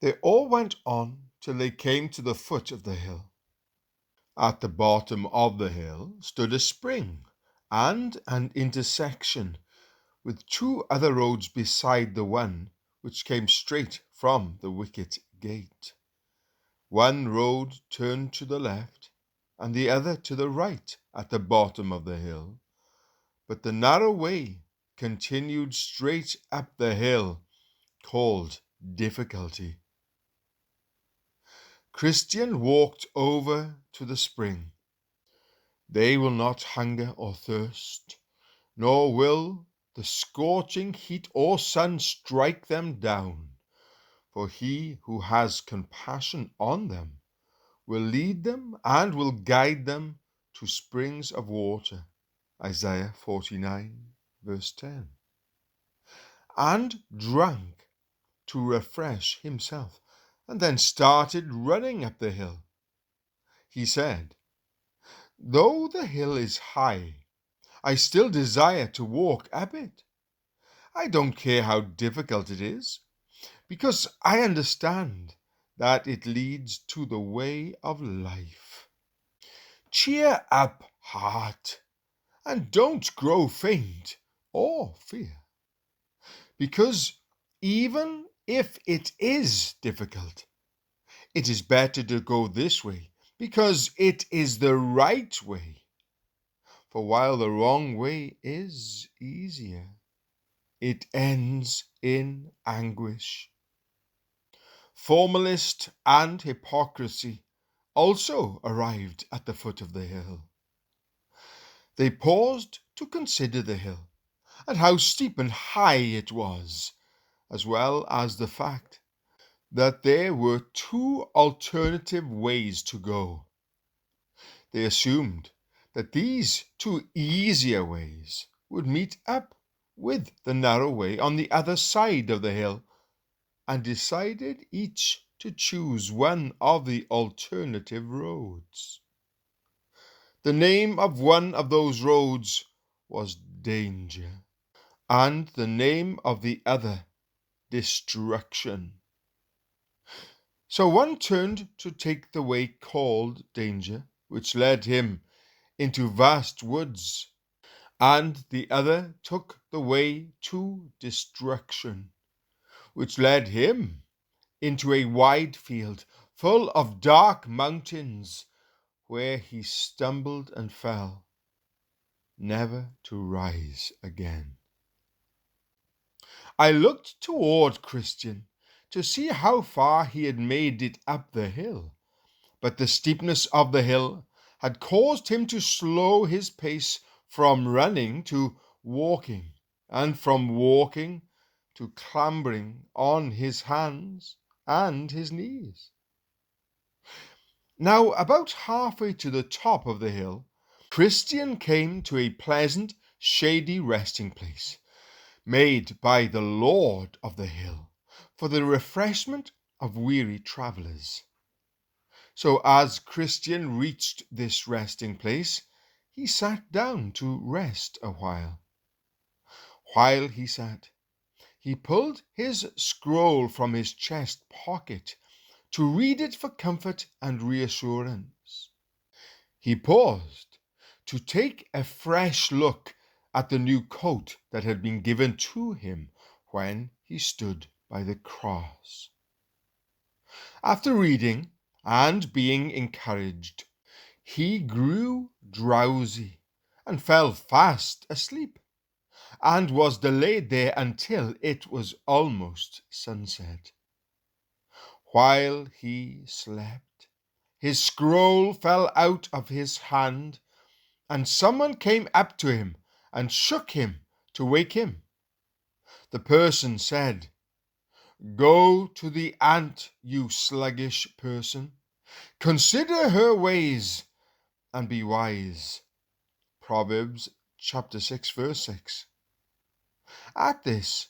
They all went on till they came to the foot of the hill. At the bottom of the hill stood a spring and an intersection with two other roads beside the one which came straight from the wicket gate. One road turned to the left and the other to the right at the bottom of the hill, but the narrow way continued straight up the hill, called Difficulty. Christian walked over to the spring. They will not hunger or thirst, nor will the scorching heat or sun strike them down, for he who has compassion on them will lead them and will guide them to springs of water. Isaiah 49, verse 10. And drank to refresh himself, and then started running up the hill. He said, "Though the hill is high, I still desire to walk up it. I don't care how difficult it is, because I understand that it leads to the way of life. Cheer up, heart, and don't grow faint or fear, because even if it is difficult, it is better to go this way, because it is the right way. For while the wrong way is easier, it ends in anguish." Formalist and hypocrisy also arrived at the foot of the hill. They paused to consider the hill and how steep and high it was, as well as the fact that there were two alternative ways to go. They assumed that these two easier ways would meet up with the narrow way on the other side of the hill, and decided each to choose one of the alternative roads. The name of one of those roads was Danger, and the name of the other Destruction. So one turned to take the way called Danger, which led him into vast woods, and the other took the way to Destruction, which led him into a wide field full of dark mountains, where he stumbled and fell, never to rise again. I looked toward Christian to see how far he had made it up the hill, but the steepness of the hill had caused him to slow his pace from running to walking, and from walking to clambering on his hands and his knees. Now, about halfway to the top of the hill, Christian came to a pleasant, shady resting place, made by the Lord of the hill for the refreshment of weary travellers. So as Christian reached this resting place, he sat down to rest a while. While he sat, he pulled his scroll from his chest pocket to read it for comfort and reassurance. He paused to take a fresh look at the new coat that had been given to him when he stood by the cross. After reading and being encouraged, he grew drowsy and fell fast asleep, and was delayed there until it was almost sunset. While he slept, his scroll fell out of his hand, and someone came up to him and shook him to wake him. The person said, "Go to the ant, you sluggish person. Consider her ways and be wise." Proverbs chapter 6, verse 6. At this,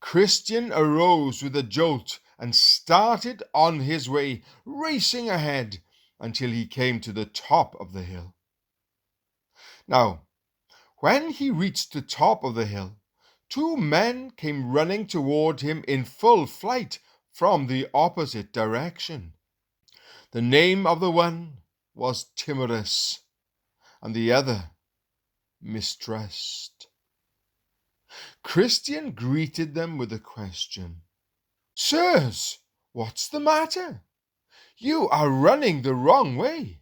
Christian arose with a jolt and started on his way, racing ahead until he came to the top of the hill. Now, when he reached the top of the hill, two men came running toward him in full flight from the opposite direction. The name of the one was Timorous, and the other Mistrust. Christian greeted them with a question. "Sirs, what's the matter? You are running the wrong way."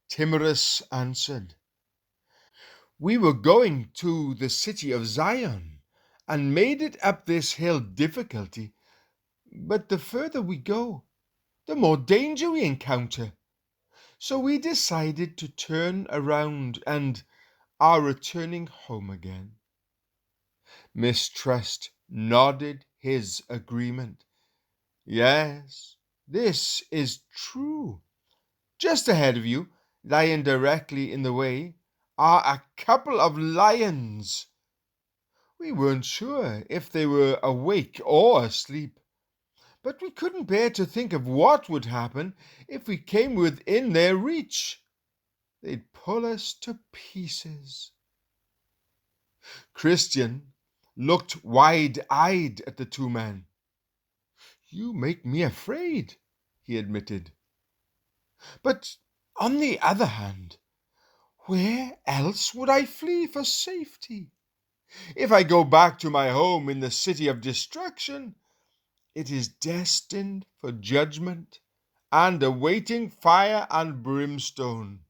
Timorous answered, "We were going to the city of Zion and made it up this hill difficulty, but the further we go, the more danger we encounter. So we decided to turn around and are returning home again." Mistrust nodded his agreement. "Yes, this is true. Just ahead of you, lying directly in the way, are a couple of lions. We weren't sure if they were awake or asleep, but we couldn't bear to think of what would happen if we came within their reach. They'd pull us to pieces." Christian looked wide-eyed at the two men. "You make me afraid," he admitted. "But on the other hand, where else would I flee for safety? If I go back to my home in the city of destruction, it is destined for judgment and awaiting fire and brimstone.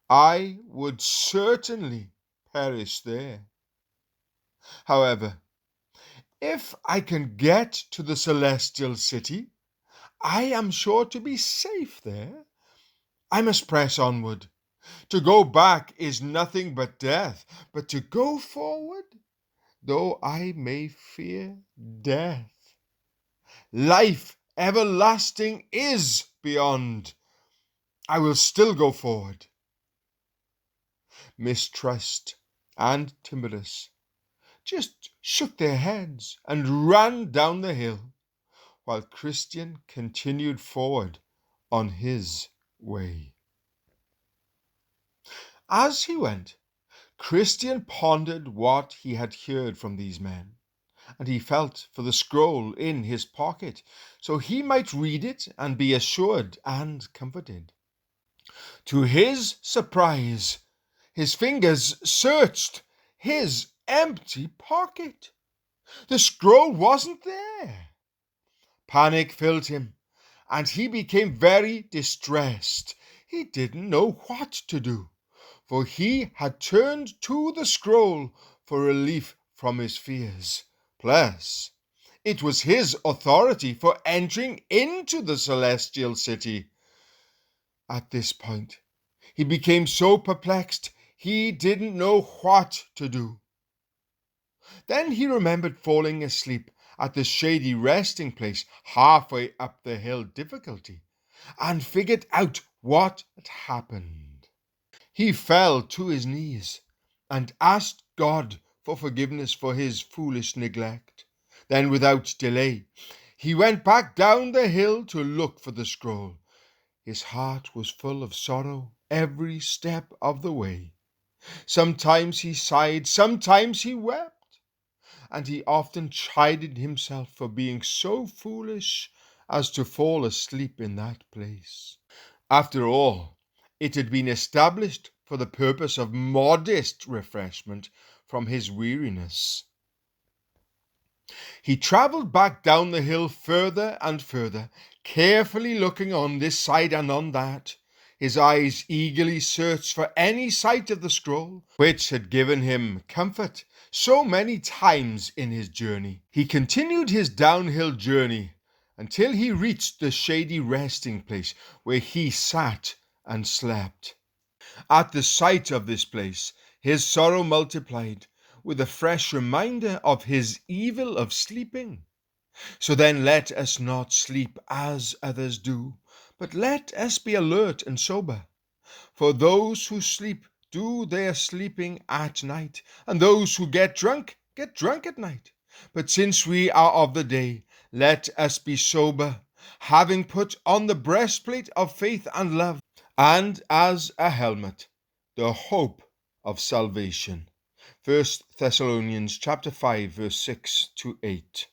I would certainly perish there. However, if I can get to the celestial city, I am sure to be safe there. I must press onward. To go back is nothing but death, but to go forward, though I may fear death, life everlasting is beyond. I will still go forward." Mistrust and Timorous just shook their heads and ran down the hill, while Christian continued forward on his way. As he went, Christian pondered what he had heard from these men, and he felt for the scroll in his pocket, so he might read it and be assured and comforted. To his surprise, his fingers searched his empty pocket. The scroll wasn't there. Panic filled him, and he became very distressed. He didn't know what to do, for he had turned to the scroll for relief from his fears. Plus, it was his authority for entering into the celestial city. At this point, he became so perplexed he didn't know what to do. Then he remembered falling asleep at the shady resting place halfway up the hill difficulty, and figured out what had happened. He fell to his knees and asked God for forgiveness for his foolish neglect. Then, without delay, he went back down the hill to look for the scroll. His heart was full of sorrow every step of the way. Sometimes he sighed, sometimes he wept, and he often chided himself for being so foolish as to fall asleep in that place. After all, it had been established for the purpose of modest refreshment from his weariness. He travelled back down the hill further and further, carefully looking on this side and on that. His eyes eagerly searched for any sight of the scroll, which had given him comfort so many times in his journey. He continued his downhill journey until he reached the shady resting place where he sat and slept. At the sight of this place, his sorrow multiplied with a fresh reminder of his evil of sleeping. So then let us not sleep as others do, but let us be alert and sober. For those who sleep do their sleeping at night, and those who get drunk at night. But since we are of the day, let us be sober, having put on the breastplate of faith and love, and as a helmet, the hope of salvation. 1 Thessalonians chapter 5, verse 6 to 8.